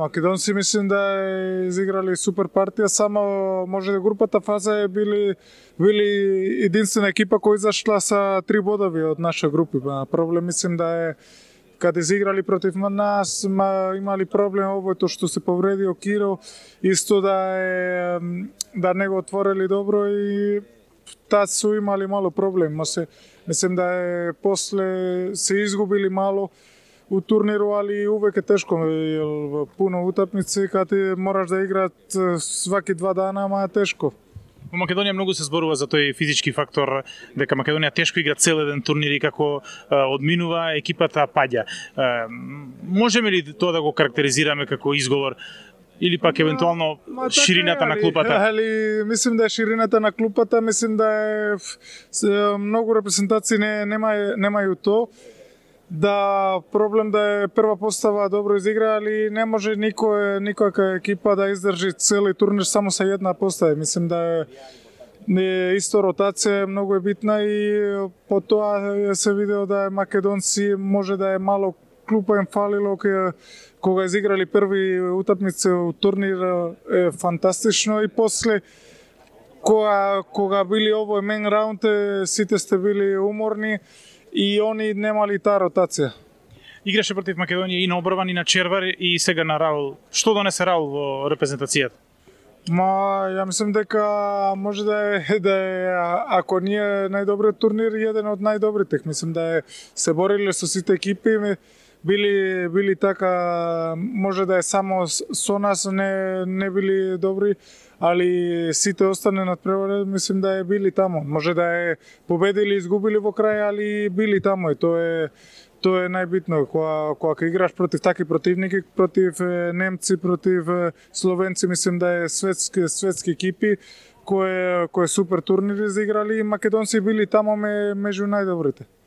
Македонци мислим да изиграли супер партија, само може да групата фаза е били единствена екипа која изашла со 3 бодови од наша група. Проблем мислим да е каде изиграли против нас, имали проблем овоето што се повредио Киро, исто да не го отворили добро и таа су имали мало проблем. Мислим да после се изгубили мало у турниру, али увек е тешко, пуно утапници каде мораш да играат сваки 2 дана, ама е тешко. Во Македонија многу се зборува за тој физички фактор, дека Македонија тешко игра цел еден турнир и како одминува екипата паѓа. Можеме ли тоа да го карактеризираме како изговор или пак евентуално ширината на клупата? Мислим да е ширината на клупата, мислим да е многу репрезентации немају тоа. Да проблем да е прва постава добро изигра, али не може никоја екипа да издржи цели турнир само со една постава. Мислим да е исто ротација многу е битна и по тоа се видео да македонци може да е мало клупа им фалило кога изиграли први утакмици у турнир е фантастично и после кога били овој мен раунд сите сте били уморни и они немали таа ротација. Играше против Македонија и на Обрван, и на Червар, и сега на Раул. Што донесе Раул во репрезентацијата? Ја мислам дека може да е ако не е најдобриот турнир, еден од најдобрите. Мислам да се бориле со сите екипи, били така, може да е само со нас не били добри, али сите остане надпреваре, мислим да били тамо. Може да е победили, изгубили во крај, али били тамо и тоа е најбитно. Кога играш против таки противники, против немци, против словенци, мислим да е светски екипи кои супер турнири изиграли и македонци били тамо меѓу најдобрите.